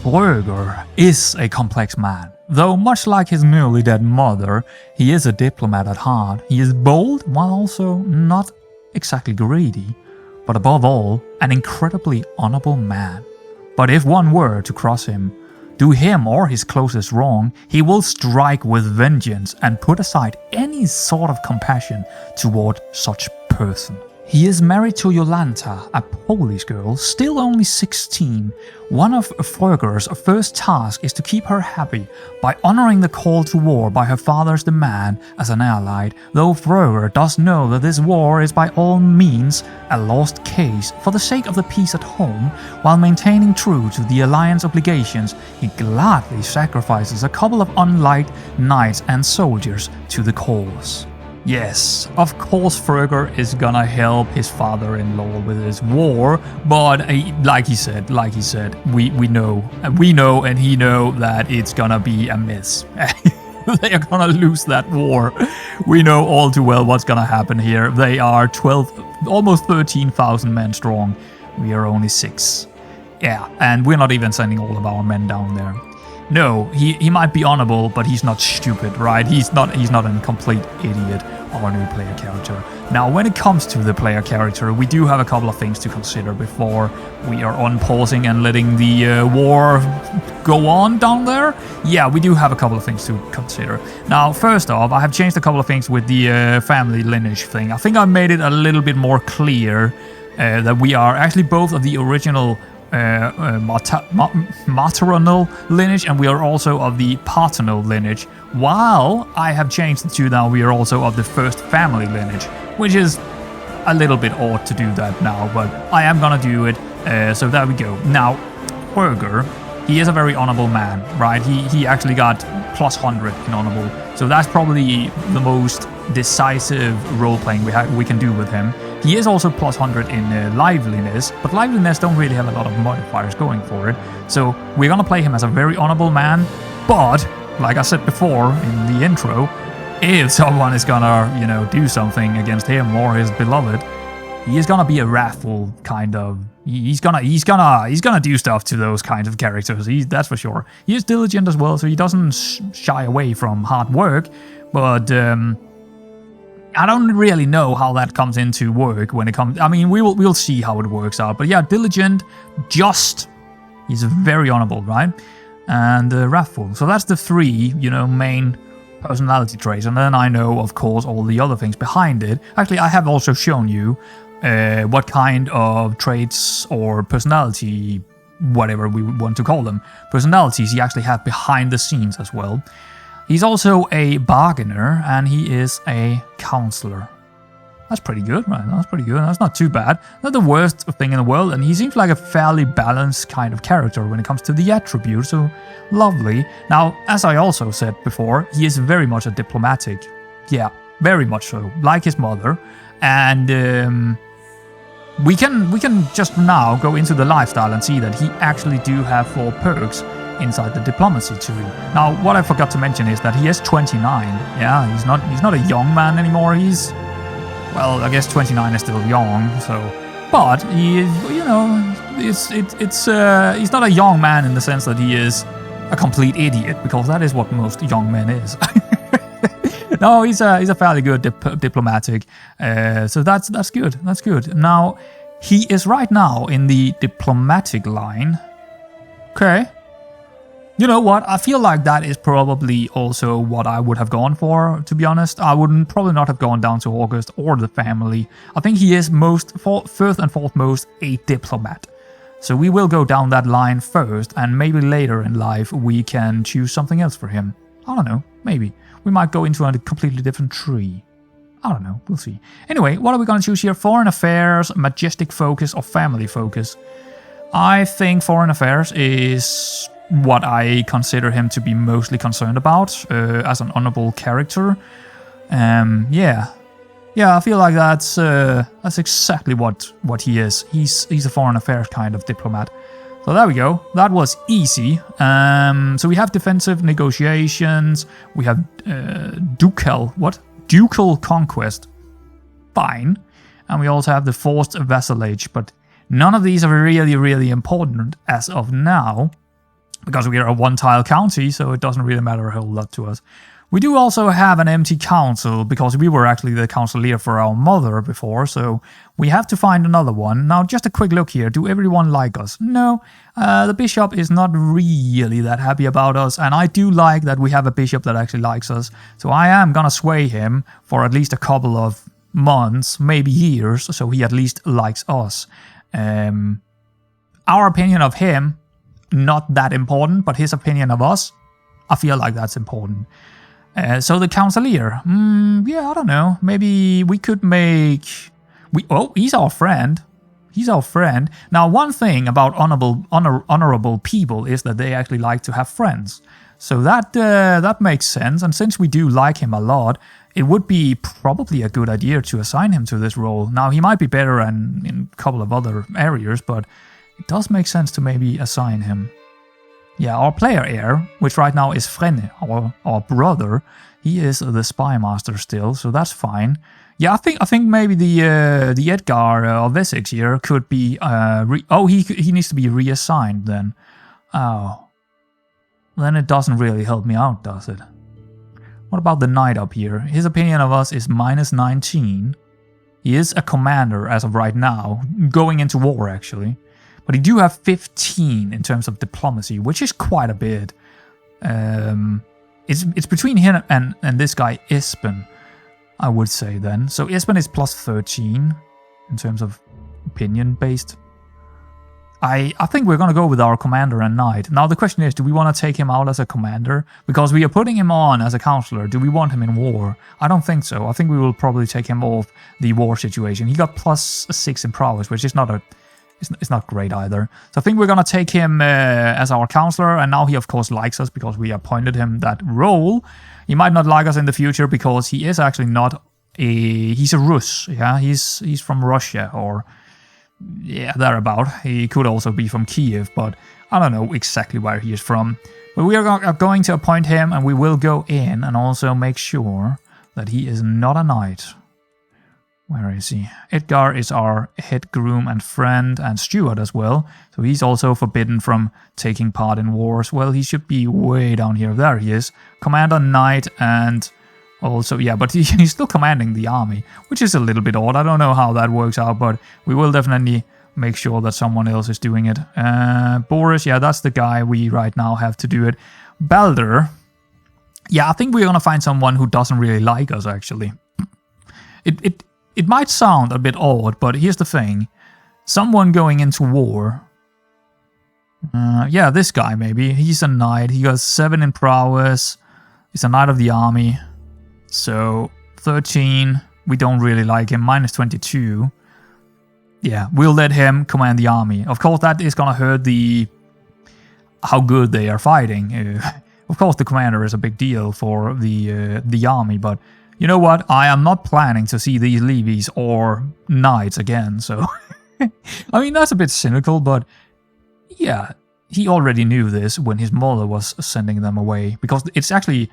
Fröger is a complex man. Though much like his newly dead mother, he is a diplomat at heart. He is bold while also not exactly greedy, but above all, an incredibly honorable man. But if one were to cross him, do him or his closest wrong, he will strike with vengeance and put aside any sort of compassion toward such person. He is married to Jolanta, a Polish girl, still only 16. One of Fröger's first tasks is to keep her happy by honoring the call to war by her father's demand as an ally, though Fröger does know that this war is by all means a lost case. For the sake of the peace at home, while maintaining true to the alliance obligations, he gladly sacrifices a couple of unliked knights and soldiers to the cause. Yes, of course Fröger is gonna help his father-in-law with his war, but like he said, we know and he know that it's gonna be a mess. They are gonna lose that war. We know all too well what's gonna happen here. They are almost 13,000 men strong. We are only 6. Yeah, and we're not even sending all of our men down there. No, he might be honorable, but he's not stupid, right? He's not a complete idiot, our new player character. Now, when it comes to the player character, we do have a couple of things to consider before we are unpausing and letting the war go on down there. Yeah, we do have a couple of things to consider. Now, first off, I have changed a couple of things with the family lineage thing. I think I made it a little bit more clear that we are actually both of the original maternal lineage, and we are also of the paternal lineage, while I have changed it to now we are also of the first family lineage, which is a little bit odd to do that now, but I am gonna do it, so there we go. Now, Fröger, he is a very honorable man, right? He actually got plus 100 in honorable, so that's probably the most decisive role-playing we can do with him. He is also plus 100 in liveliness, but liveliness don't really have a lot of modifiers going for it. So we're gonna play him as a very honorable man, but like I said before in the intro, if someone is gonna, do something against him or his beloved, he is gonna be a wrathful kind of. He's gonna do stuff to those kinds of characters. That's for sure. He is diligent as well, so he doesn't shy away from hard work, but I don't really know how that comes into work when it comes. I mean, we'll see how it works out. But yeah, diligent, just. He's very honorable, right? And wrathful. So that's the 3, main personality traits. And then I know, of course, all the other things behind it. Actually, I have also shown you what kind of traits or personality, whatever we want to call them, personalities he actually have behind the scenes as well. He's also a bargainer, and he is a counselor. That's pretty good, right? That's pretty good. That's not too bad. Not the worst thing in the world, and he seems like a fairly balanced kind of character when it comes to the attributes, so lovely. Now, as I also said before, he is very much a diplomatic. Yeah, very much so, like his mother. And we can just now go into the lifestyle and see that he actually do have 4 perks inside the diplomacy tree. Now, what I forgot to mention is that he is 29. Yeah, he's not a young man anymore. Well, I guess 29 is still young. So, but he is, he's not a young man in the sense that he is a complete idiot, because that is what most young men is. No, he's a fairly good diplomatic. So that's good. That's good. Now, he is right now in the diplomatic line. Okay. You know what? I feel like that is probably also what I would have gone for, to be honest. I would probably not have gone down to August or the family. I think he is first and foremost a diplomat. So we will go down that line first, and maybe later in life we can choose something else for him. I don't know, maybe. We might go into a completely different tree. I don't know, we'll see. Anyway, what are we going to choose here? Foreign affairs, majestic focus, or family focus? I think foreign affairs is what I consider him to be mostly concerned about as an honorable character. Yeah, I feel like that's exactly what he is. He's a foreign affairs kind of diplomat. So there we go. That was easy. So we have defensive negotiations. We have ducal conquest. Fine. And we also have the forced vassalage, but none of these are really, really important as of now. because we are a one-tile county, so it doesn't really matter a whole lot to us. We do also have an empty council, because we were actually the councillor for our mother before, so we have to find another one. Now, just a quick look here. Do everyone like us? No, the bishop is not really that happy about us, and I do like that we have a bishop that actually likes us, so I am gonna sway him for at least a couple of months, maybe years, so he at least likes us. Our opinion of him, not that important, but his opinion of us, I feel like that's important. So the councillor, yeah, I don't know. Maybe we could make... Oh, he's our friend. He's our friend. Now, one thing about honorable people is that they actually like to have friends. So that makes sense. And since we do like him a lot, it would be probably a good idea to assign him to this role. Now, he might be better in a couple of other areas, but it does make sense to maybe assign him. Yeah, our player heir, which right now is Frenne, our brother, he is the spy master still, so that's fine. Yeah, I think maybe the Edgar of Essex here could be he needs to be reassigned then. Oh, then it doesn't really help me out, does it? What about the knight up here? His opinion of us is -19. He is a commander as of right now, going into war actually. But he do have 15 in terms of diplomacy, which is quite a bit. It's between him and this guy Espen, I would say then. So Espen is +13 in terms of opinion-based. I think we're going to go with our commander and knight. Now the question is, do we want to take him out as a commander? Because we are putting him on as a councillor. Do we want him in war? I don't think so. I think we will probably take him off the war situation. He got +6 in prowess, which is not a... It's not great either. So I think we're going to take him as our counselor, and now he of course likes us because we appointed him that role. He might not like us in the future because he is actually not he's a Rus, yeah? He's from Russia, or yeah, thereabout. He could also be from Kiev, but I don't know exactly where he is from. But we are going to appoint him, and we will go in and also make sure that he is not a knight. Where is he? Edgar is our head groom and friend and steward as well. So he's also forbidden from taking part in wars. Well, he should be way down here. There he is. Commander, knight, and also, yeah, but he's still commanding the army, which is a little bit odd. I don't know how that works out, but we will definitely make sure that someone else is doing it. Boris, yeah, that's the guy we right now have to do it. Balder, yeah, I think we're going to find someone who doesn't really like us, actually. It might sound a bit odd, but here's the thing. Someone going into war. Yeah, this guy maybe. He's a knight. He got 7 in prowess. He's a knight of the army. So, 13. We don't really like him. -22. Yeah, we'll let him command the army. Of course, that is gonna hurt how good they are fighting. Of course, the commander is a big deal for the army, but... You know what? I am not planning to see these levies or knights again, so... I mean, that's a bit cynical, but... Yeah, he already knew this when his mother was sending them away. Because it's actually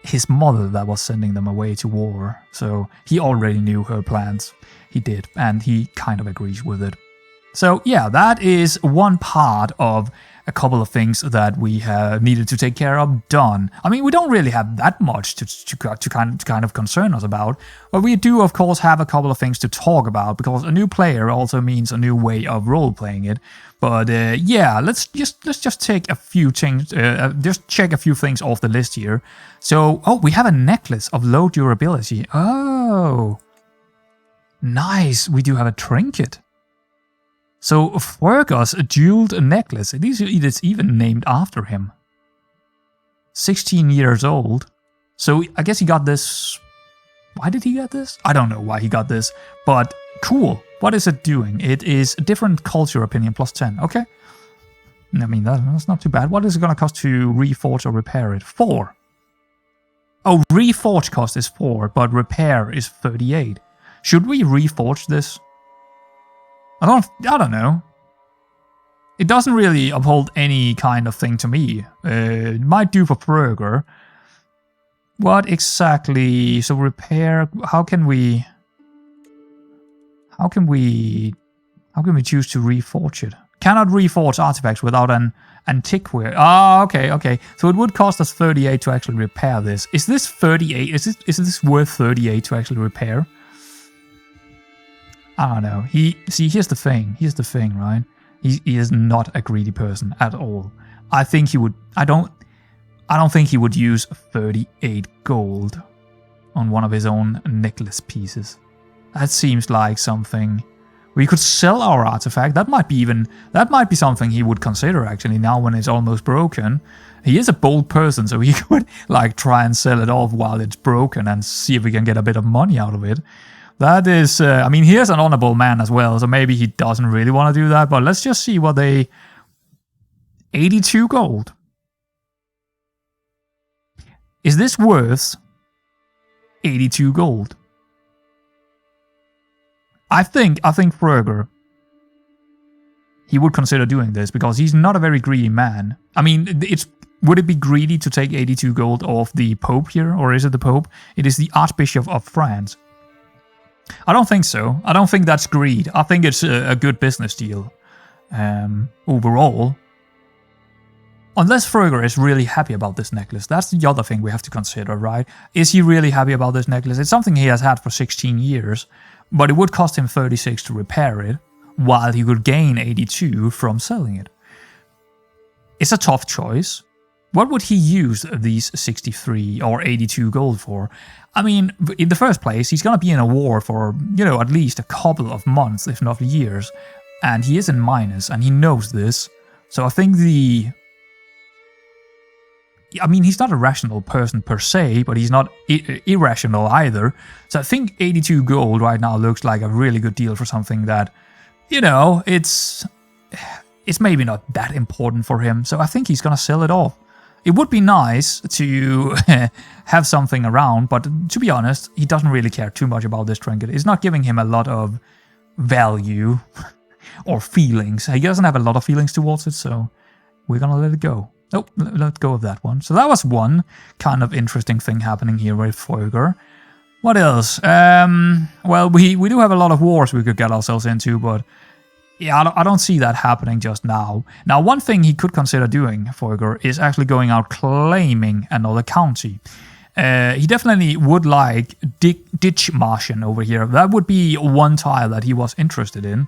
his mother that was sending them away to war. So he already knew her plans. He did, and he kind of agrees with it. So yeah, that is one part of a couple of things that we have needed to take care of done. I mean, we don't really have that much to kind of concern us about, but we do of course have a couple of things to talk about, because a new player also means a new way of role-playing it. But yeah, let's just take a few things, just check a few things off the list here. So, oh, we have a necklace of low durability. Oh, nice. We do have a trinket. So, Fergus, a jeweled necklace. It's even named after him. 16 years old. So, I guess he got this... Why did he get this? I don't know why he got this, but cool. What is it doing? It is a different culture opinion, +10. Okay. I mean, that's not too bad. What is it going to cost to reforge or repair it? 4. Oh, reforge cost is 4, but repair is 38. Should we reforge this? I don't know. It doesn't really uphold any kind of thing to me. It might do for Fröger. What exactly? So repair. How can we choose to reforge it? Cannot reforge artifacts without an antiquary. Ah, okay. So it would cost us 38 to actually repair this. Is this 38? Is this worth 38 to actually repair? I don't know. Here's the thing, right? He is not a greedy person at all. I think he would. I don't think he would use 38 gold on one of his own necklace pieces. That seems like something. We could sell our artifact. That might be something he would consider actually now when it's almost broken. He is a bold person, so he could like try and sell it off while it's broken and see if we can get a bit of money out of it. That is, I mean, he is an honorable man as well, so maybe he doesn't really want to do that, but let's just see what they... 82 gold. Is this worth 82 gold? I think Fröger, he would consider doing this because he's not a very greedy man. I mean, would it be greedy to take 82 gold off the Pope here, or is it the Pope? It is the Archbishop of France. I don't think so. I don't think that's greed. I think it's a good business deal overall. Unless Fröger is really happy about this necklace. That's the other thing we have to consider, right? Is he really happy about this necklace? It's something he has had for 16 years, but it would cost him 36 to repair it, while he could gain 82 from selling it. It's a tough choice. What would he use these 63 or 82 gold for? I mean, in the first place, he's gonna be in a war for, you know, at least a couple of months, if not years. And he is in minus, and he knows this. So I think I mean, he's not a rational person per se, but he's not irrational either. So I think 82 gold right now looks like a really good deal for something that, you know, it's maybe not that important for him. So I think he's gonna sell it off. It would be nice to have something around, but to be honest, he doesn't really care too much about this trinket. It's not giving him a lot of value or feelings. He doesn't have a lot of feelings towards it, so we're gonna let it go. Oh, let go of that one. So that was one kind of interesting thing happening here with Fröger. What else? Well, we do have a lot of wars we could get ourselves into, but yeah, I don't see that happening just now. Now, one thing he could consider doing, Fröger, is actually going out claiming another county. He definitely would like Ditchmarschen over here. That would be one tile that he was interested in,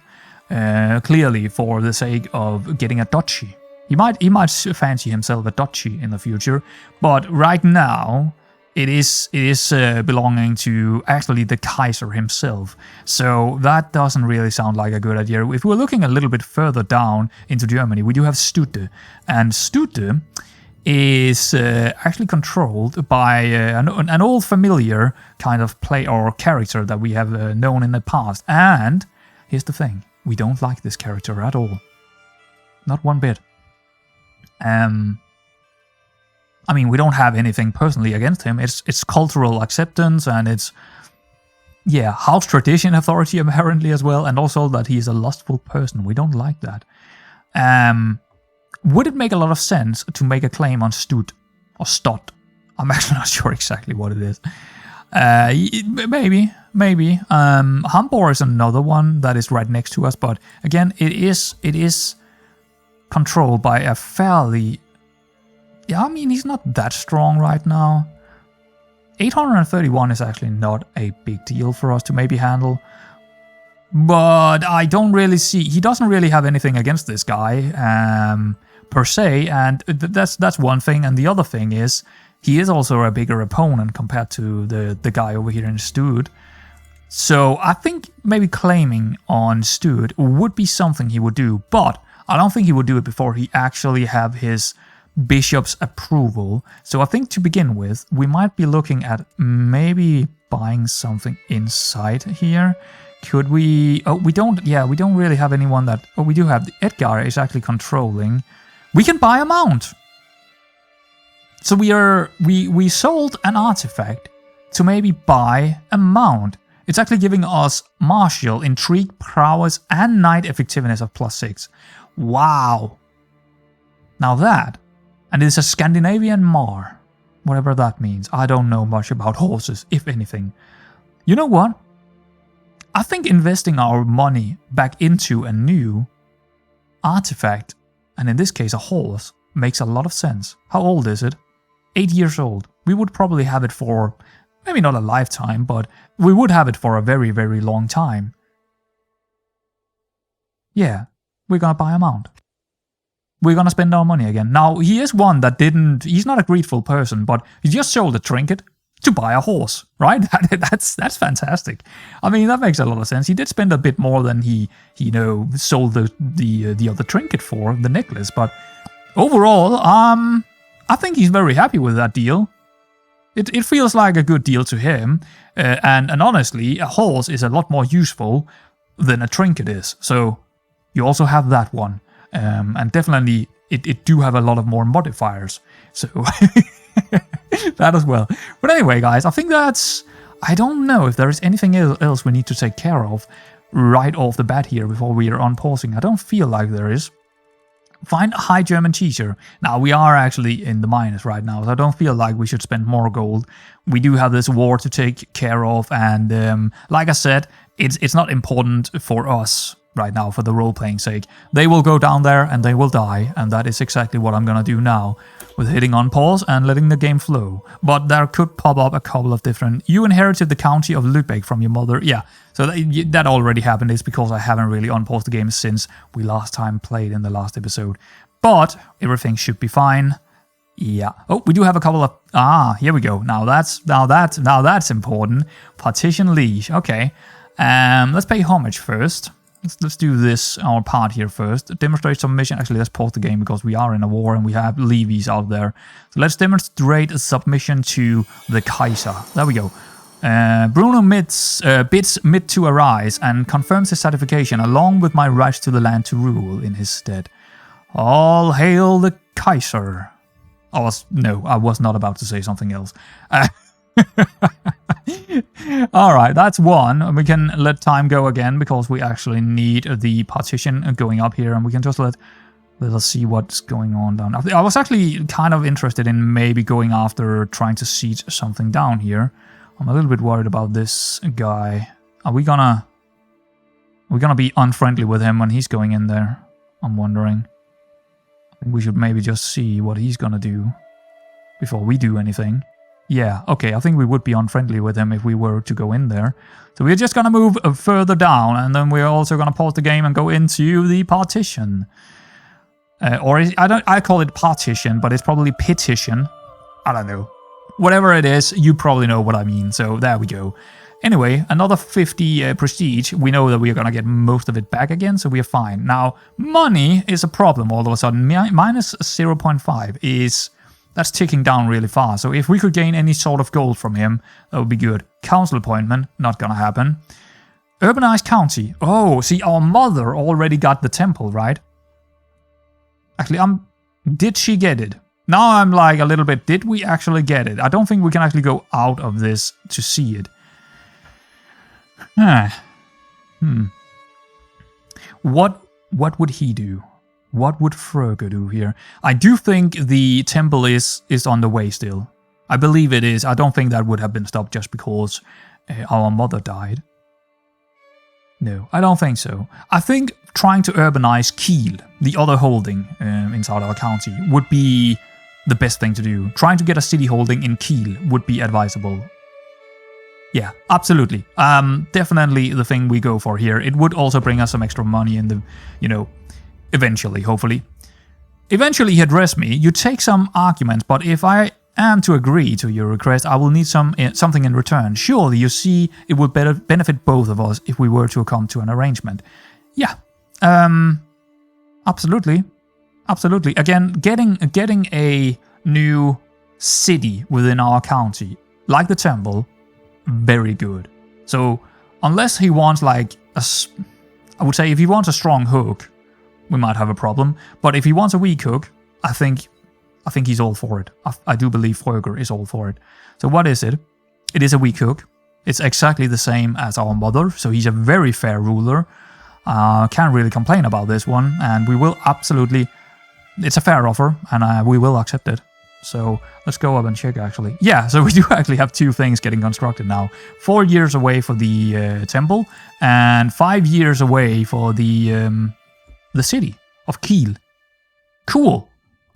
clearly for the sake of getting a duchy. He might fancy himself a duchy in the future, but right now it is belonging to actually the Kaiser himself. So that doesn't really sound like a good idea. If we're looking a little bit further down into Germany, we do have Stute, and Stute is actually controlled by an old familiar kind of play or character that we have known in the past. And here's the thing: we don't like this character at all, not one bit. I mean, we don't have anything personally against him. It's cultural acceptance, and it's, yeah, house tradition authority apparently as well, and also that he is a lustful person. We don't like that. Would it make a lot of sense to make a claim on Stut or Stott? I'm actually not sure exactly what it is. Maybe. Hambor is another one that is right next to us, but again, it is controlled by a fairly... Yeah, I mean, he's not that strong right now. 831 is actually not a big deal for us to maybe handle. But I don't really see... He doesn't really have anything against this guy, per se, and that's one thing. And the other thing is, he is also a bigger opponent compared to the guy over here in Stud. So I think maybe claiming on Stud would be something he would do, but I don't think he would do it before he actually have his bishop's approval. So I think to begin with, we might be looking at maybe buying something inside here. Could we... Oh, we don't... Yeah, we don't really have anyone that... Oh, we do have... Edgar is actually controlling. We can buy a mount! So we sold an artifact to maybe buy a mount. It's actually giving us martial, intrigue, prowess, and knight effectiveness of +6. Wow! Now that... And it's a Scandinavian Mar. Whatever that means. I don't know much about horses, if anything. You know what? I think investing our money back into a new artifact, and in this case a horse, makes a lot of sense. How old is it? 8 years old. We would probably have it for, maybe not a lifetime, but we would have it for a very, very long time. Yeah, we're gonna buy a mount. We're gonna spend our money again. Now, he is one that he's not a greedful person, but he just sold a trinket to buy a horse, right? That's fantastic. I mean, that makes a lot of sense. He did spend a bit more than he sold the other trinket for, the necklace, but overall, I think he's very happy with that deal. It feels like a good deal to him, and honestly, a horse is a lot more useful than a trinket is. So you also have that one, and definitely it do have a lot of more modifiers. So that as well. But anyway, guys, I think I don't know if there is anything else we need to take care of right off the bat here before we are unpausing. I don't feel like there is. Find a high German teacher. Now, we are actually in the minus right now, so I don't feel like we should spend more gold. We do have this war to take care of, and like I said, it's not important for us right now for the role-playing sake. They will go down there and they will die, and that is exactly what I'm gonna do now, with hitting on pause and letting the game flow. But there could pop up a couple of different... You inherited the county of Lübeck from your mother. Yeah, so that already happened. It's because I haven't really unpaused the game since we last time played in the last episode. But everything should be fine. Yeah. Oh, we do have a couple of... here we go. Now that's important. Partition liege. Okay. Let's pay homage first. Let's do this, our part here first. Demonstrate submission. Actually, let's pause the game because we are in a war and we have levies out there. So let's demonstrate submission to the Kaiser. There we go. Bruno bids mid to arise and confirms his certification along with my right to the land to rule in his stead. All hail the Kaiser. I was not about to say something else. Alright, that's one. We can let time go again because we actually need the partition going up here, and we can just let us see what's going on down. I was actually kind of interested in maybe going after trying to siege something down here. I'm a little bit worried about this guy. Are we gonna be unfriendly with him when he's going in there? I'm wondering. I think we should maybe just see what he's gonna do before we do anything. Yeah, okay, I think we would be unfriendly with him if we were to go in there. So we're just gonna move further down, and then we're also gonna pause the game and go into the partition. I call it partition, but it's probably petition. I don't know. Whatever it is, you probably know what I mean, so there we go. Anyway, another 50 prestige. We know that we are gonna get most of it back again, so we are fine. Now, money is a problem all of a sudden. Minus 0.5 is... That's ticking down really fast, so if we could gain any sort of gold from him, that would be good. Council appointment, not gonna happen. Urbanized county. Oh, see, our mother already got the temple, right? Actually, did she get it? Now I'm like a little bit, did we actually get it? I don't think we can actually go out of this to see it. What would he do? What would Fröger do here? I do think the temple is on the way still. I believe it is. I don't think that would have been stopped just because our mother died. No, I don't think so. I think trying to urbanize Kiel, the other holding inside our county, would be the best thing to do. Trying to get a city holding in Kiel would be advisable. Yeah, absolutely. Definitely the thing we go for here. It would also bring us some extra money in the, eventually, hopefully. Eventually, he addressed me. You take some arguments, but if I am to agree to your request, I will need something in return. Surely, you see, it would benefit both of us if we were to come to an arrangement. Yeah, absolutely. Absolutely. Again, getting a new city within our county, like the temple, very good. So, unless he wants I would say if he wants a strong hook, we might have a problem. But if he wants a weak hook, I think he's all for it. I do believe Fröger is all for it. So what is it? It is a weak hook. It's exactly the same as our mother, so he's a very fair ruler. Can't really complain about this one, and we will absolutely... It's a fair offer, and we will accept it. So let's go up and check, actually. Yeah, so we do actually have two things getting constructed now. 4 years away for the temple, and 5 years away for the city. of Kiel. Cool.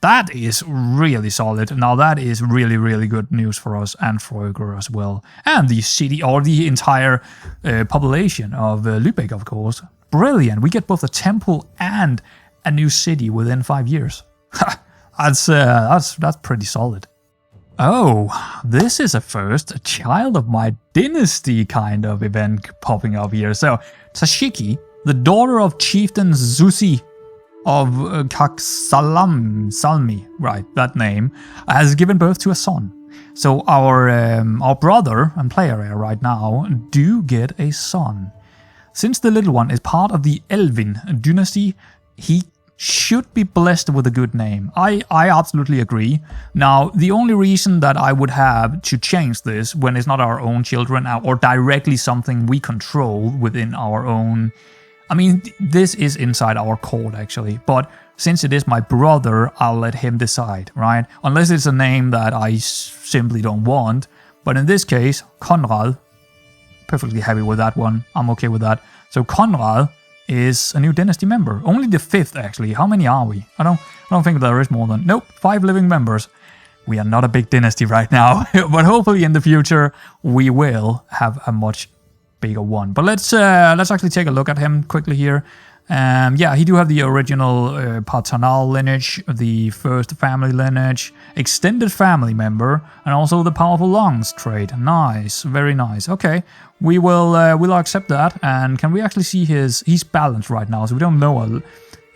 That is really solid. Now that is really, really good news for us and for Uger as well. And the city, or the entire population of Lübeck, of course. Brilliant. We get both a temple and a new city within 5 years. That's pretty solid. Oh, this is a first, a child of my dynasty kind of event popping up here. So, Tashiki, the daughter of Chieftain Zusi of Salmi, right, that name, has given birth to a son. So our brother and player heir right now do get a son. Since the little one is part of the Elvin dynasty, he should be blessed with a good name. I absolutely agree. Now, the only reason that I would have to change this when it's not our own children or directly something we control within our own... I mean, this is inside our court, actually, but since it is my brother, I'll let him decide, right? Unless it's a name that I simply don't want. But in this case, Konrad, perfectly happy with that one. I'm okay with that. So Konrad is a new dynasty member. Only the 5th, actually. How many are we? I don't think there is more than... Nope, 5 living members. We are not a big dynasty right now, but hopefully in the future we will have a much bigger one. But let's actually take a look at him quickly here. Yeah, he do have the original paternal lineage, the first family lineage, extended family member, and also the powerful lungs trait. Nice, very nice. Okay, we'll accept that. And can we actually see he's balanced right now, so we don't know.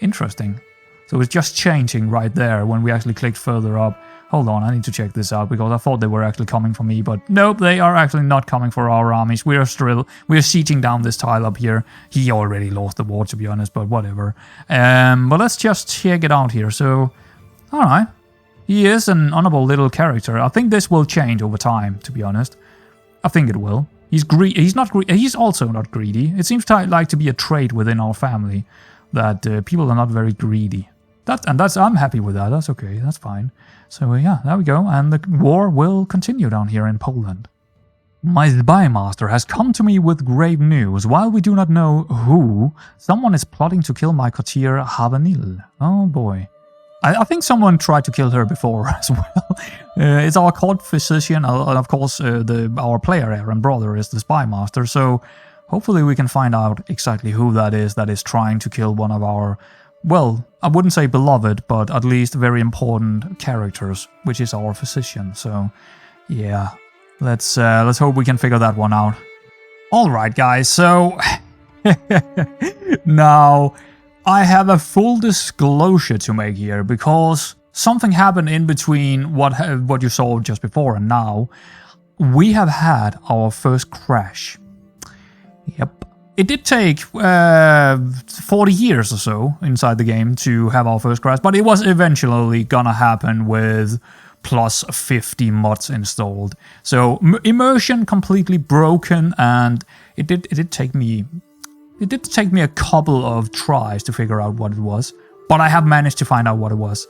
Interesting. So it's just changing right there when we actually clicked further up. Hold on, I need to check this out because I thought they were actually coming for me, but nope, they are actually not coming for our armies. We are sieging down this tile up here. He already lost the war, to be honest, but whatever. But let's just check it out here. So, all right, he is an honorable little character. I think this will change over time, to be honest. I think it will. He's He's also not greedy. It seems like to be a trait within our family that people are not very greedy. I'm happy with that. That's okay. That's fine. So yeah, there we go. And the war will continue down here in Poland. My spy master has come to me with grave news. While we do not know who, someone is plotting to kill my courtier Havanil. Oh boy. I think someone tried to kill her before as well. It's our court physician, and of course our player heir and brother is the spy master. So hopefully we can find out exactly who that is trying to kill one of our... Well, I wouldn't say beloved, but at least very important characters, which is our physician. So, yeah, let's hope we can figure that one out. All right, guys. So now I have a full disclosure to make here because something happened in between what you saw just before and now. We have had our first crash. Yep. It did take 40 years or so inside the game to have our first crash, but it was eventually gonna happen with plus 50 mods installed. So immersion completely broken, and it did take me a couple of tries to figure out what it was, but I have managed to find out what it was.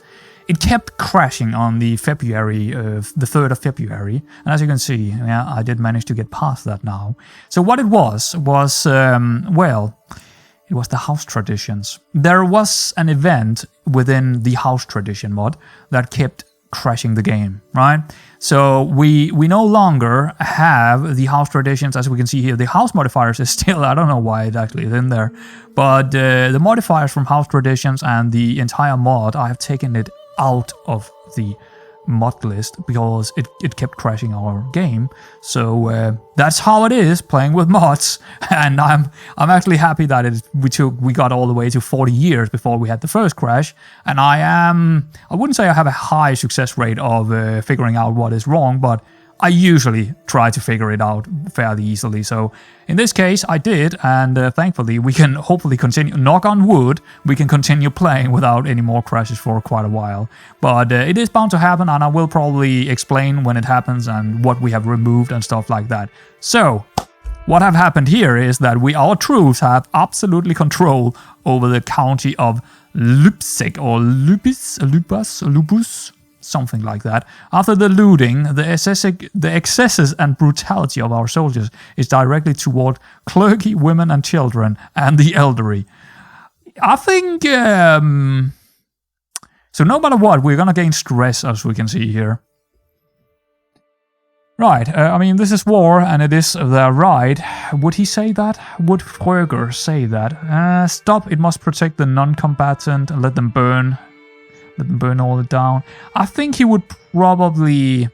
It kept crashing on the 3rd of February, and as you can see, yeah, I did manage to get past that now. So what it was well, it was the house traditions. There was an event within the house tradition mod that kept crashing the game, right? So we no longer have the house traditions, as we can see here. The house modifiers is still, I don't know why it actually is in there, but the modifiers from house traditions and the entire mod, I have taken it out of the mod list because it kept crashing our game. So that's how it is playing with mods, and I'm actually happy that we got all the way to 40 years before we had the first crash. And I wouldn't say I have a high success rate of figuring out what is wrong, but I usually try to figure it out fairly easily. So in this case, I did, and thankfully we can hopefully continue, knock on wood, we can continue playing without any more crashes for quite a while. But it is bound to happen, and I will probably explain when it happens and what we have removed and stuff like that. So what have happened here is that our troops have absolutely control over the county of Lübeck, or Lupus, something like that. After the looting, the excesses and brutality of our soldiers is directly toward clergy, women and children, and the elderly. I think... so no matter what, we're gonna gain stress, as we can see here. Right, I mean, this is war, and it is their right. Would he say that? Would Fröger say that? Stop, it must protect the non-combatant and let them burn. Let them burn all it down. I think he would probably...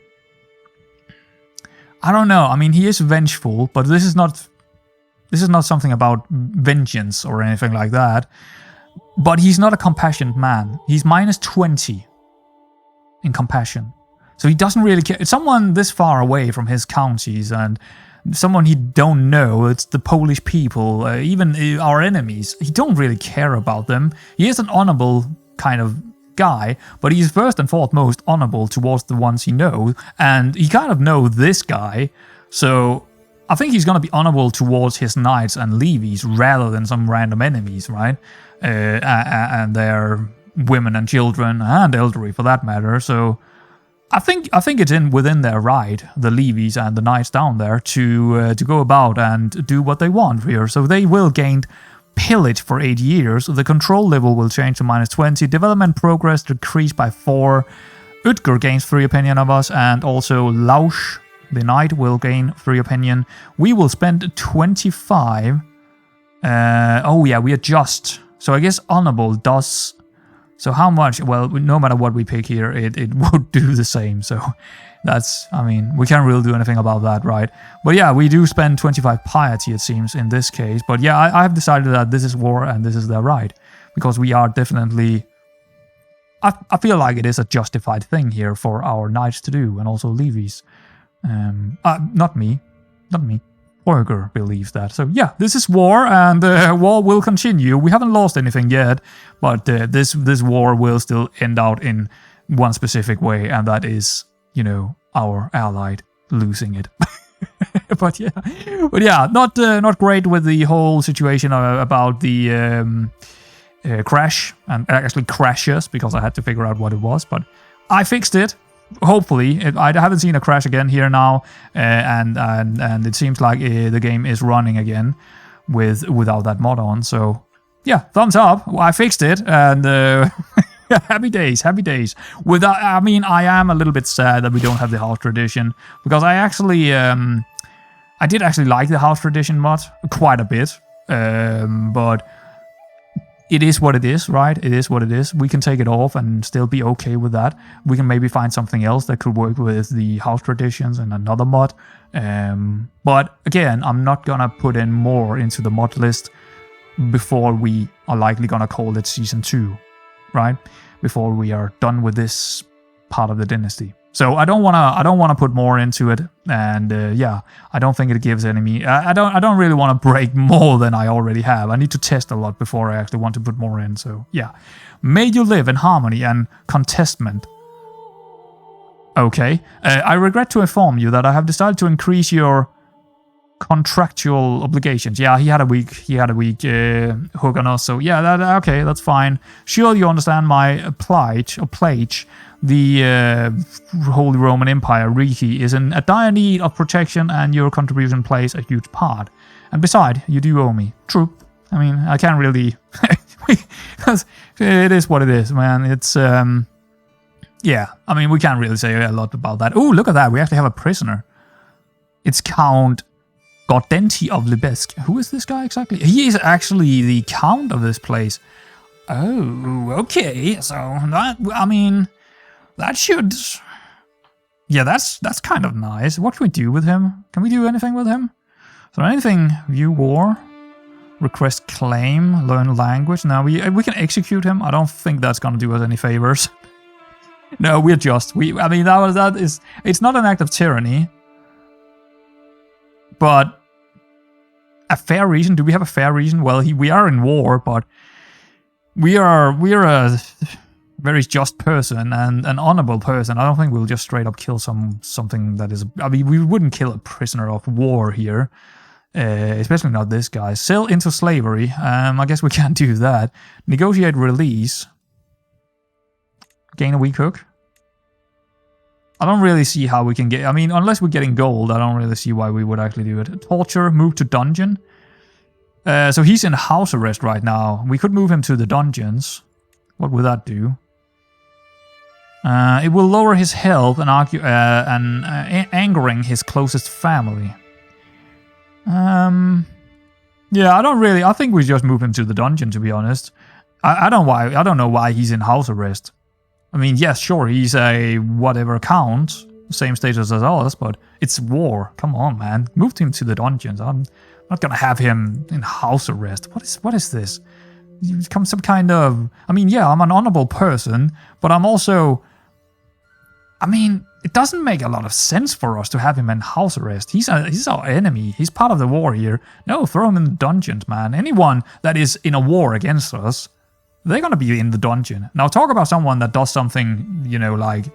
I don't know, I mean, he is vengeful, but this is not something about vengeance or anything like that. But he's not a compassionate man. He's minus 20 in compassion. So he doesn't really care. It's someone this far away from his counties and someone he don't know. It's the Polish people, even our enemies. He don't really care about them. He is an honorable kind of guy, but he's first and foremost honorable towards the ones he knows. And he kind of knows this guy. So I think he's going to be honorable towards his knights and levies rather than some random enemies, right? And their women and children and elderly for that matter. So I think it's within their right, the levies and the knights down there, to go about and do what they want here. So they will gain pillage for 8 years. The control level will change to minus 20. Development progress decreased by 4. Utger gains 3 opinion of us, and also Lausch, the knight, will gain 3 opinion. We will spend 25. Oh yeah, we adjust. So I guess honorable does... So how much? Well, no matter what we pick here, it would do the same. So that's, I mean, we can't really do anything about that, right? But yeah, we do spend 25 piety, it seems, in this case. But yeah, I have decided that this is war and this is their right. Because we are definitely... I feel like it is a justified thing here for our knights to do, and also levies. Not me. Fröger believes that. So yeah, this is war, and war will continue. We haven't lost anything yet, but this war will still end out in one specific way, and that is, you know, our allied losing it. but yeah, not great with the whole situation about the crash, and actually crashes, because I had to figure out what it was, but I fixed it. Hopefully, I haven't seen a crash again here now, and it seems like the game is running again without that mod on. So yeah, thumbs up. I fixed it, and happy days. Without, I mean, I am a little bit sad that we don't have the house tradition, because I actually I did actually like the house tradition mod quite a bit, but it is what it is, right? It is what it is. We can take it off and still be okay with that. We can maybe find something else that could work with the house traditions and another mod. But again, I'm not gonna put in more into the mod list before we are likely gonna call it Season 2, right? Before we are done with this part of the Dynasty. So I don't wanna put more into it, and yeah, I don't think it gives any. I don't really want to break more than I already have. I need to test a lot before I actually want to put more in. So yeah, may you live in harmony and contentment. Okay, I regret to inform you that I have decided to increase your contractual obligations. Yeah, he had a weak hook on us. So yeah, okay, that's fine. Sure, you understand my plight or pledge. The Holy Roman Empire, Riki, is in a dire need of protection, and your contribution plays a huge part. And besides, you do owe me. True. I mean, I can't really... because it is what it is, man. It's... yeah, I mean, we can't really say a lot about that. Oh, look at that. We actually have a prisoner. It's Count Gordenti of Lübeck. Who is this guy exactly? He is actually the count of this place. Oh, okay. So, that... I mean... That should... Yeah, that's kind of nice. What can we do with him? Can we do anything with him? So anything? View war? Request claim? Learn language? Now we can execute him. I don't think that's gonna do us any favors. No, we adjust. I mean, that is... It's not an act of tyranny. But... A fair reason? Do we have a fair reason? Well, we are in war, but... We are a... very just person and an honorable person. I don't think we'll just straight up kill something that is... I mean, we wouldn't kill a prisoner of war here. Especially not this guy. Sell into slavery. I guess we can't do that. Negotiate release. Gain a weak hook. I don't really see how we can get... I mean, unless we're getting gold, I don't really see why we would actually do it. Torture. Move to dungeon. So he's in house arrest right now. We could move him to the dungeons. What would that do? It will lower his health and angering his closest family. Yeah, I think we just move him to the dungeon, to be honest. I don't know why he's in house arrest. I mean, yes, sure, he's a whatever count, same status as us, but it's war. Come on, man. Move him to the dungeons. I'm not gonna have him in house arrest. What is this? You become some kind of... I mean, yeah, I'm an honorable person, but I'm also... I mean, it doesn't make a lot of sense for us to have him in house arrest. He's our enemy. He's part of the war here. No, throw him in the dungeons, man. Anyone that is in a war against us, they're gonna be in the dungeon. Now, talk about someone that does something, you know, like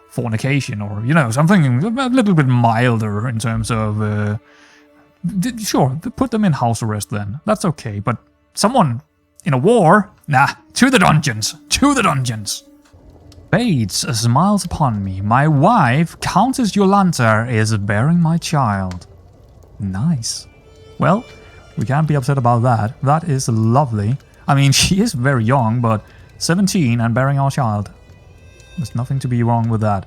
fornication or, you know, something a little bit milder in terms of... sure, put them in house arrest then. That's okay, but someone in a war? Nah, to the dungeons. To the dungeons. Bates smiles upon me. My wife, Countess Yolanta, is bearing my child. Nice. Well, we can't be upset about that. That is lovely. I mean, she is very young, but 17 and bearing our child. There's nothing to be wrong with that.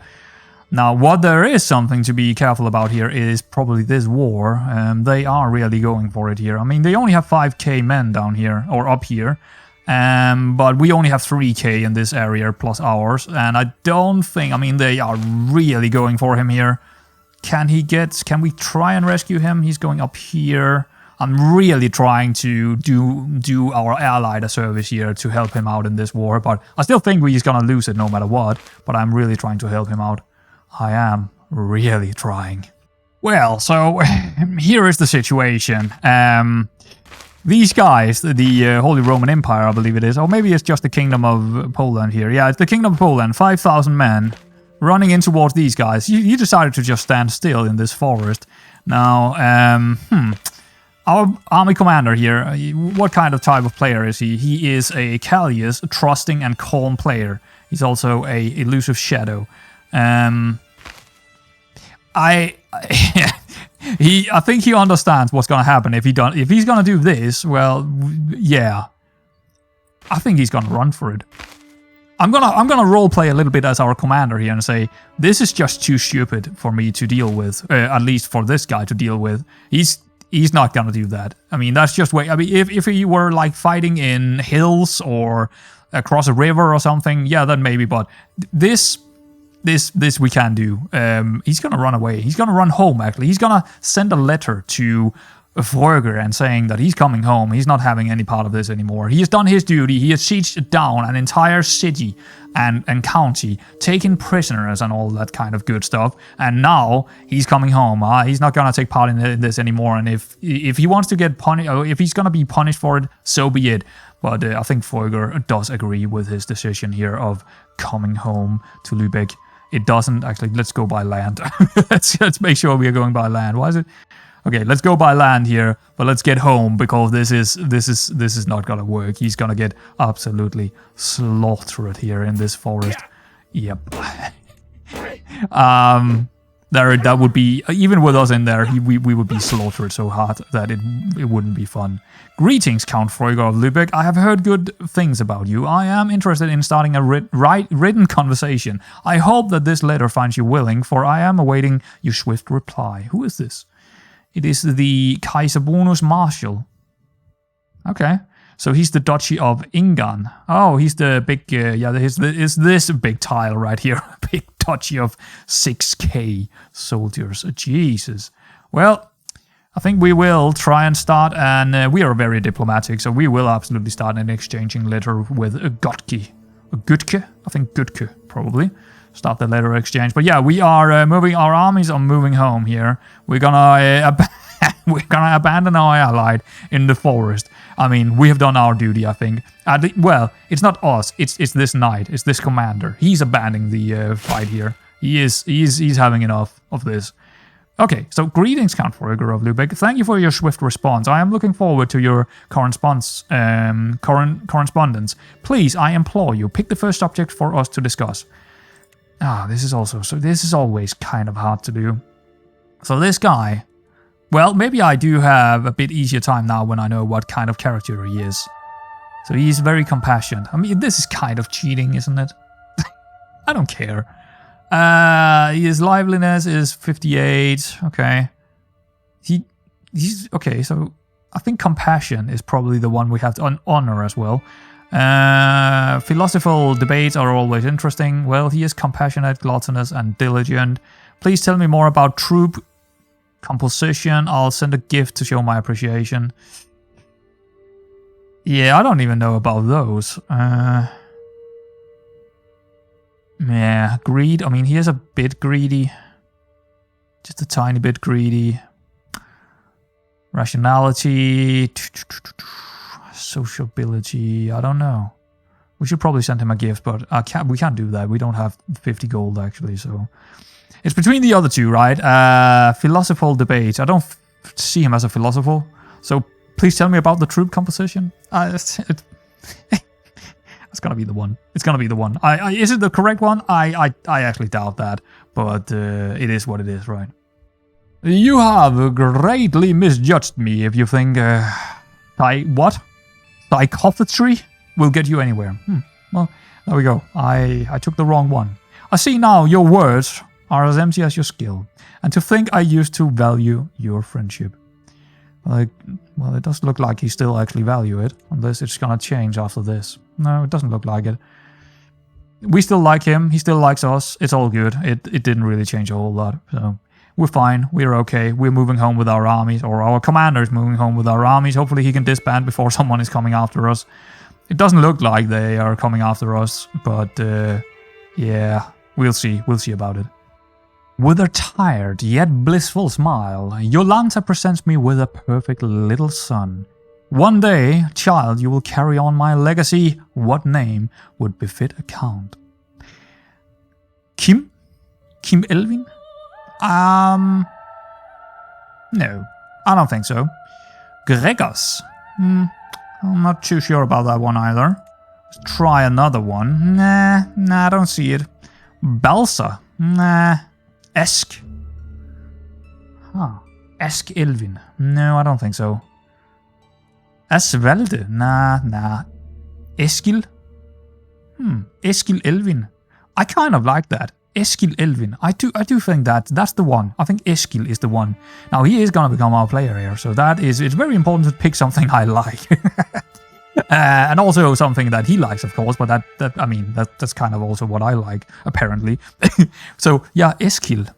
Now, what there is something to be careful about here is probably this war. They are really going for it here. I mean, they only have 5k men down here, or up here. But we only have 3k in this area plus ours, and I don't think, I mean, they are really going for him here. Can we try and rescue him? He's going up here. I'm really trying to do our ally a service here to help him out in this war, but I still think he's gonna lose it no matter what, but I'm really trying to help him out. I am really trying. Well, so here is the situation. These guys, the Holy Roman Empire, I believe it is, or maybe it's just the Kingdom of Poland here. Yeah, it's the Kingdom of Poland, 5,000 men running in towards these guys. You decided to just stand still in this forest. Now, our army commander here, what kind of type of player is he? He is a callous, trusting and calm player. He's also a elusive shadow. I think he understands what's gonna happen if he's gonna do this. Well, yeah, I think he's gonna run for it. I'm gonna roleplay a little bit as our commander here and say this is just too stupid for me to deal with. At least for this guy to deal with. He's not gonna do that. I mean, that's just way. I mean, if he were like fighting in hills or across a river or something, yeah, then maybe. But this we can do. He's gonna run away. He's gonna run home, actually. He's gonna send a letter to Fröger and saying that he's coming home. He's not having any part of this anymore. He has done his duty. He has sieged down an entire city and county, taken prisoners and all that kind of good stuff. And now he's coming home. He's not gonna take part in this anymore. And if he wants to get punished, or if he's gonna be punished for it, so be it. But I think Fröger does agree with his decision here of coming home to Lübeck. It doesn't actually. Let's go by land. let's make sure we are going by land. Why is it? Okay, let's go by land here, but let's get home because this is not gonna work. He's gonna get absolutely slaughtered here in this forest. Yep. That would be, even with us in there, we would be slaughtered so hard that it wouldn't be fun. Greetings, Count Fröger of Lübeck. I have heard good things about you. I am interested in starting a written conversation. I hope that this letter finds you willing, for I am awaiting your swift reply. Who is this? It is the Kaiser Bonus Marshal. Okay. So he's the Duchy of Ingan. Oh, he's the big, is this big tile right here. Big Duchy of 6k soldiers. Jesus. Well, I think we will try and start, and we are very diplomatic, so we will absolutely start an exchanging letter with Gutke. Gutke? I think Gutke, probably. Start the letter exchange. But yeah, we are moving, our armies are moving home here. We're gonna abandon our allied in the forest. I mean, we have done our duty, I think. Well, it's not us. It's this knight. It's this commander. He's abandoning the fight here. He's having enough of this. Okay, so greetings, Count Fröger of Lübeck. Thank you for your swift response. I am looking forward to your correspondence. Please, I implore you, pick the first subject for us to discuss. This is always kind of hard to do. So this guy Well, maybe I do have a bit easier time now when I know what kind of character he is. So he's very compassionate. I mean, this is kind of cheating, isn't it? I don't care. His liveliness is 58. Okay. He's okay, so I think compassion is probably the one we have to honor as well. Philosophical debates are always interesting. Well, he is compassionate, gluttonous, and diligent. Please tell me more about troop composition. I'll send a gift to show my appreciation. Yeah, I don't even know about those. Yeah, greed. I mean, he is a bit greedy. Just a tiny bit greedy. Rationality. Sociability. I don't know. We should probably send him a gift, but we can't do that. We don't have 50 gold, actually, so... It's between the other two, right? Philosophical debate. I don't see him as a philosopher. So please tell me about the troop composition. It's gonna be the one. It's gonna be the one. Is it the correct one? I actually doubt that. But it is what it is, right? You have greatly misjudged me if you think... what? Psychopatry will get you anywhere. Well, there we go. I took the wrong one. I see now your words are as empty as your skill. And to think I used to value your friendship. Well, it does look like he still actually value it. Unless it's gonna change after this. No, it doesn't look like it. We still like him. He still likes us. It's all good. It didn't really change a whole lot. So we're fine. We're okay. We're moving home with our armies. Or our commander is moving home with our armies. Hopefully he can disband before someone is coming after us. It doesn't look like they are coming after us. But yeah, we'll see. We'll see about it. With a tired yet blissful smile, Yolanta presents me with a perfect little son. One day, child, you will carry on my legacy. What name would befit a count? Kim? Kim Elvin? No, I don't think so. Gregos? I'm not too sure about that one either. Let's try another one. Nah, I don't see it. Balsa? Nah. Esk? Huh. Esk Elvin? No, I don't think so. Asvalde? Nah. Eskil? Eskil Elvin. I kind of like that. Eskil Elvin. I do think that's the one. I think Eskil is the one. Now he is gonna become our player here, so it's very important to pick something I like. And also something that he likes, of course, but that's kind of also what I like, apparently. So yeah, Eskil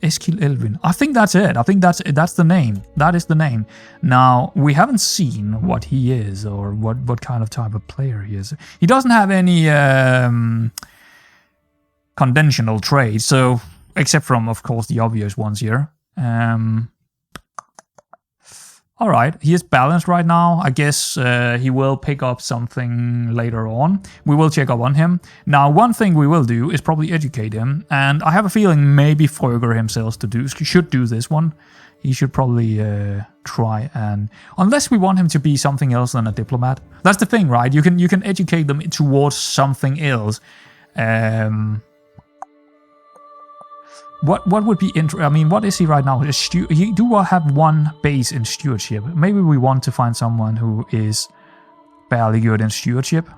Elvin. I think that's it. I think that's the name. That is the name. Now, we haven't seen what he is or what kind of type of player he is. He doesn't have any conventional traits, so except from, of course, the obvious ones here. All right, he is balanced right now. I guess he will pick up something later on. We will check up on him. Now, one thing we will do is probably educate him. And I have a feeling maybe Fröger himself should do this one. He should probably try and... Unless we want him to be something else than a diplomat. That's the thing, right? You can educate them towards something else. What would be interesting? I mean, what is he right now? He do have one base in stewardship. Maybe we want to find someone who is fairly good in stewardship.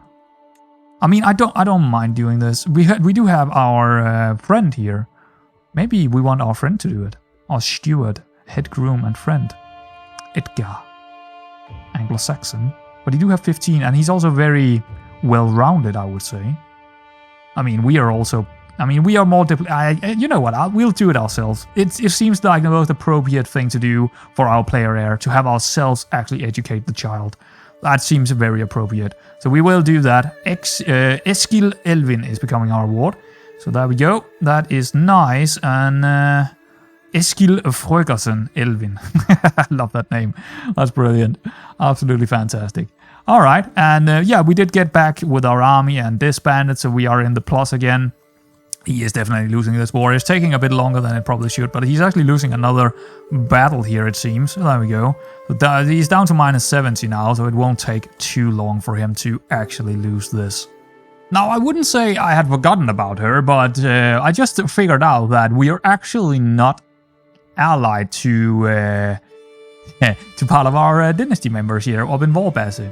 I mean, I don't mind doing this. We do have our friend here. Maybe we want our friend to do it. Our steward, head groom, and friend, Edgar, Anglo-Saxon. But he do have 15, and he's also very well-rounded, I would say. I mean, we are also. We are more... you know what? We'll do it ourselves. It seems like the most appropriate thing to do for our player heir, to have ourselves actually educate the child. That seems very appropriate. So we will do that. Eskil Elvin is becoming our ward. So there we go. That is nice. And Eskil Frögersen Elvin. I love that name. That's brilliant. Absolutely fantastic. All right. And yeah, we did get back with our army and disbanded. So we are in the plus again. He is definitely losing this war. It's taking a bit longer than it probably should, but he's actually losing another battle here, it seems. There we go. So he's down to minus 70 now, so it won't take too long for him to actually lose this. Now, I wouldn't say I had forgotten about her, but I just figured out that we are actually not allied to to part of our dynasty members here up in Vorbasse.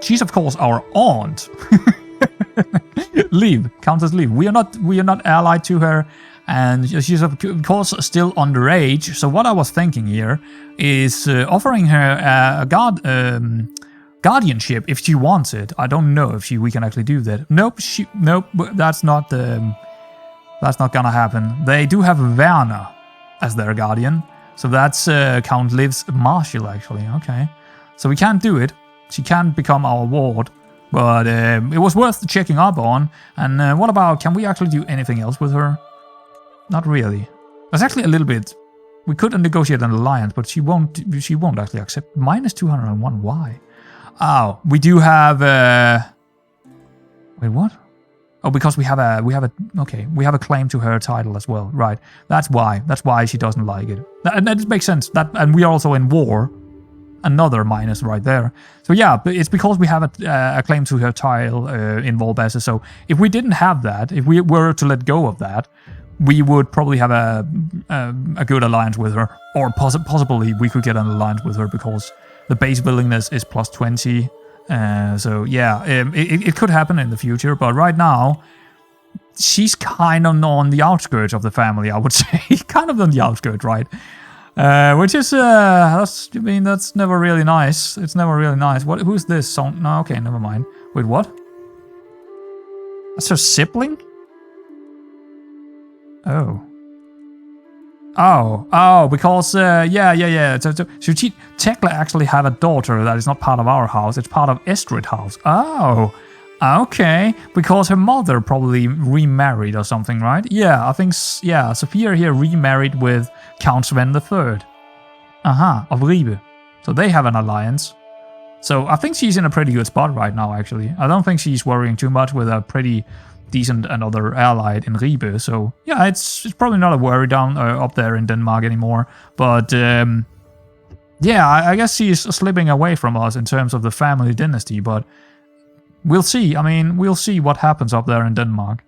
She's of course our aunt. Leave, Countess Leave. We are not allied to her, and she's of course still underage. So what I was thinking here is offering her a guardianship if she wants it. I don't know if we can actually do that. Nope, that's not gonna happen. They do have Werner as their guardian, so that's Count Liv's Marshal actually. Okay, so we can't do it. She can't become our ward, but it was worth checking up on. And what about, can we actually do anything else with her? Not really. There's actually a little bit. We could negotiate an alliance, but she won't actually accept. Minus 201. Why? Oh, we do have. Wait, what? Oh, because we have a claim to her title as well, right? That's why she doesn't like it. That makes sense. And we are also in war. Another minus right there. So yeah, but it's because we have a claim to her title in Vorbasse. So if we didn't have that, if we were to let go of that, we would probably have a good alliance with her, or possibly we could get an alliance with her because the base willingness is plus 20. So yeah, it could happen in the future, but right now she's kind of on the outskirts of the family, I would say. Kind of on the outskirts, right? Which is that's never really nice. It's never really nice. Who's this song? No, okay, never mind. Wait, what? That's her sibling? Oh, because yeah. So she technically actually have a daughter that is not part of our house. It's part of Estrid's house. Oh, okay. Because her mother probably remarried or something, right? Yeah, I think Sophia here remarried with Count Sven III. Of Ribe. So they have an alliance. So I think she's in a pretty good spot right now, actually. I don't think she's worrying too much with a pretty decent another allied in Ribe. So yeah, it's probably not a worry down up there in Denmark anymore. But yeah, I guess she's slipping away from us in terms of the family dynasty. But we'll see. I mean, we'll see what happens up there in Denmark.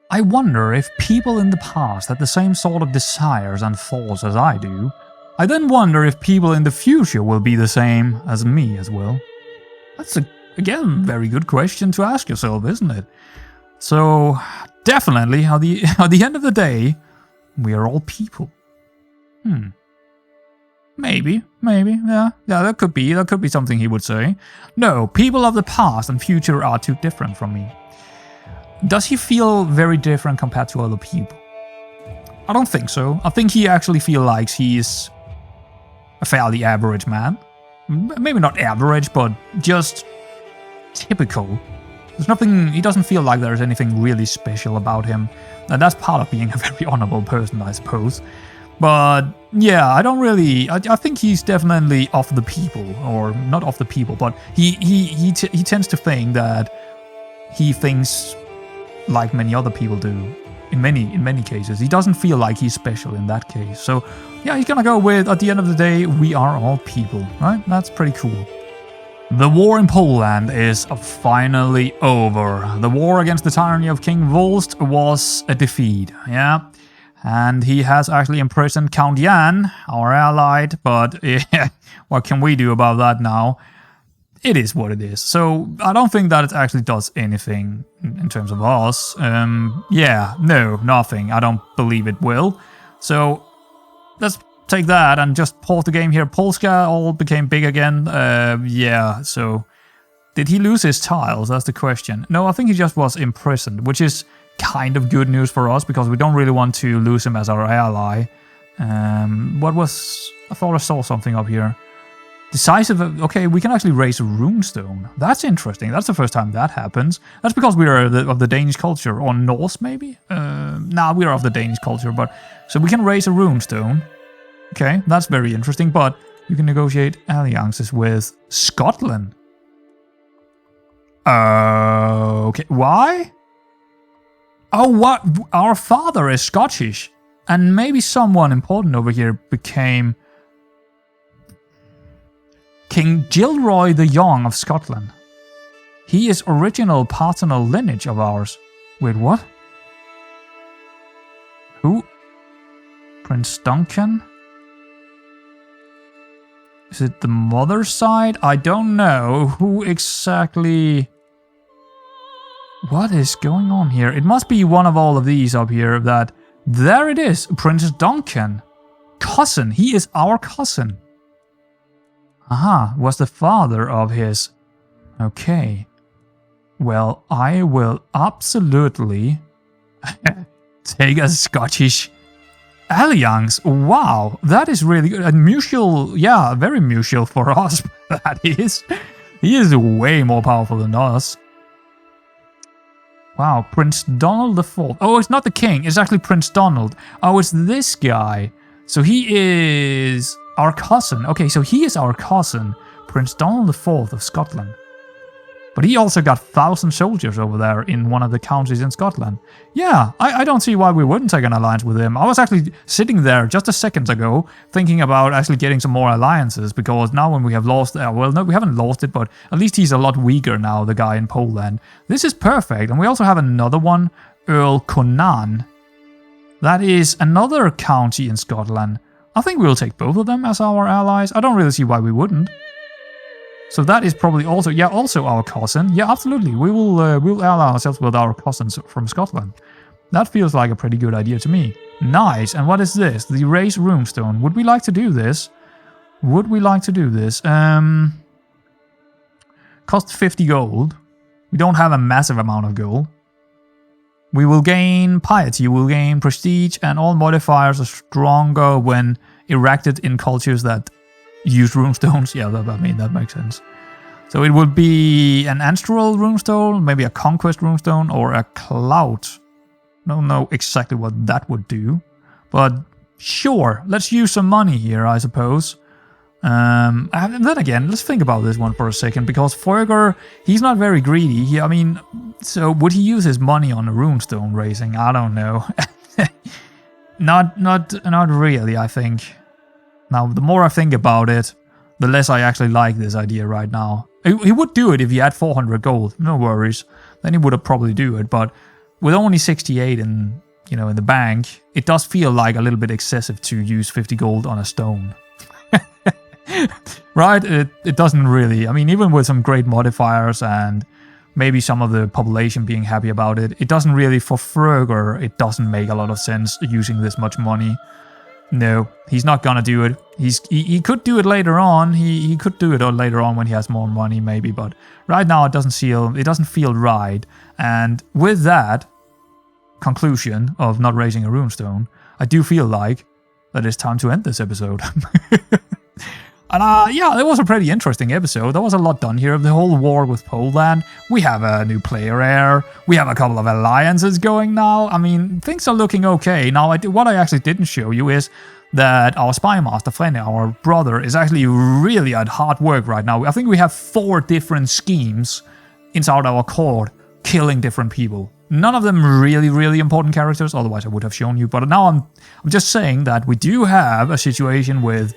I wonder if people in the past had the same sort of desires and thoughts as I do. I then wonder if people in the future will be the same as me as well. That's again very good question to ask yourself, isn't it? So definitely, at the end of the day, we are all people. Maybe, yeah, that could be something he would say. No, people of the past and future are too different from me. Does he feel very different compared to other people? I don't think so. I think he actually feels like he's a fairly average man. Maybe not average, but just typical. There's nothing, he doesn't feel like there's anything really special about him. And that's part of being a very honorable person, I suppose. But yeah, I think he's definitely of the people, or not of the people, but he tends to think that he thinks like many other people do. In many cases, he doesn't feel like he's special in that case. So yeah, he's gonna go with, at the end of the day, we are all people, right? That's pretty cool. The war in Poland is finally over. The war against the tyranny of King Volst was a defeat, yeah. And he has actually imprisoned Count Jan, our allied, but what can we do about that now? It is what it is. So I don't think that it actually does anything in terms of us. Yeah, no, nothing. I don't believe it will. So let's take that and just pause the game here. Polska all became big again. Yeah, so did he lose his tiles? That's the question. No, I think he just was imprisoned, which is kind of good news for us because we don't really want to lose him as our ally. What was... I thought I saw something up here. Decisive... Okay, we can actually raise a runestone. That's interesting. That's the first time that happens. That's because we are of the Danish culture. Or Norse, maybe? Nah, we are of the Danish culture, but... So we can raise a runestone. Okay, that's very interesting, but you can negotiate alliances with Scotland. Okay, why? Oh, what? Our father is Scottish. And maybe someone important over here became King Gilroy the Young of Scotland. He is original paternal lineage of ours. Wait, what? Who? Prince Duncan? Is it the mother's side? I don't know who exactly... What is going on here? It must be one of all of these up here that... There it is! Prince Duncan. Cousin. He is our cousin. Aha, was the father of his... Okay. Well, I will absolutely take a Scottish alliance. Wow, that is really good. And mutual, yeah, very mutual for us, that is. He is way more powerful than us. Wow, Prince Donald IV. Oh, it's not the king, it's actually Prince Donald. Oh, it's this guy. So he is our cousin. Okay, so he is our cousin, Prince Donald IV of Scotland. But he also got 1,000 soldiers over there in one of the counties in Scotland. Yeah, I don't see why we wouldn't take an alliance with him. I was actually sitting there just a second ago thinking about actually getting some more alliances, because now when we have lost... well, no, we haven't lost it, but at least he's a lot weaker now, the guy in Poland. This is perfect. And we also have another one, Earl Conan. That is another county in Scotland. I think we'll take both of them as our allies. I don't really see why we wouldn't. So that is probably also, yeah, also our cousin. Yeah, absolutely. We'll ally ourselves with our cousins from Scotland. That feels like a pretty good idea to me. Nice. And what is this? The raise runestone. Would we like to do this? Would we like to do this? Cost 50 gold. We don't have a massive amount of gold. We will gain piety, we'll gain prestige, and all modifiers are stronger when erected in cultures that use runestones. Yeah, I mean, that makes sense. So it would be an ancestral runestone, maybe a conquest runestone, or a cloud. Don't know exactly what that would do, but sure, let's use some money here, I suppose. And then again, let's think about this one for a second, because Ferger, he's not very greedy. I mean, so would he use his money on a runestone raising? I don't know. Not really, I think. Now, the more I think about it, the less I actually like this idea right now. He would do it if he had 400 gold, no worries. Then he would have probably do it, but with only 68 in the bank, it does feel like a little bit excessive to use 50 gold on a stone. Right? It doesn't really. I mean, even with some great modifiers and maybe some of the population being happy about it, it doesn't really, for Ferger, it doesn't make a lot of sense using this much money. No, he's not gonna do it. He could do it later on. He could do it later on when he has more money, maybe. But right now, it doesn't feel right. And with that conclusion of not raising a runestone, I do feel like that it's time to end this episode. And yeah, it was a pretty interesting episode. There was a lot done here. The whole war with Poland. We have a new player heir. We have a couple of alliances going now. I mean, things are looking okay. Now, what I actually didn't show you is that our spy master, Frenne, our brother, is actually really at hard work right now. I think we have 4 different schemes inside our court, killing different people. None of them really, really important characters. Otherwise, I would have shown you. But now I'm just saying that we do have a situation with...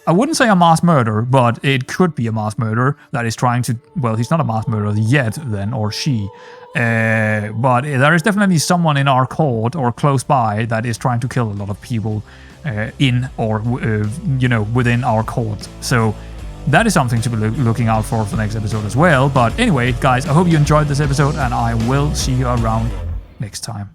I wouldn't say a mass murder, but it could be a mass murder that is trying to... Well, he's not a mass murderer yet, then, or she. But there is definitely someone in our court or close by that is trying to kill a lot of people in or, within our court. So that is something to be looking out for the next episode as well. But anyway, guys, I hope you enjoyed this episode, and I will see you around next time.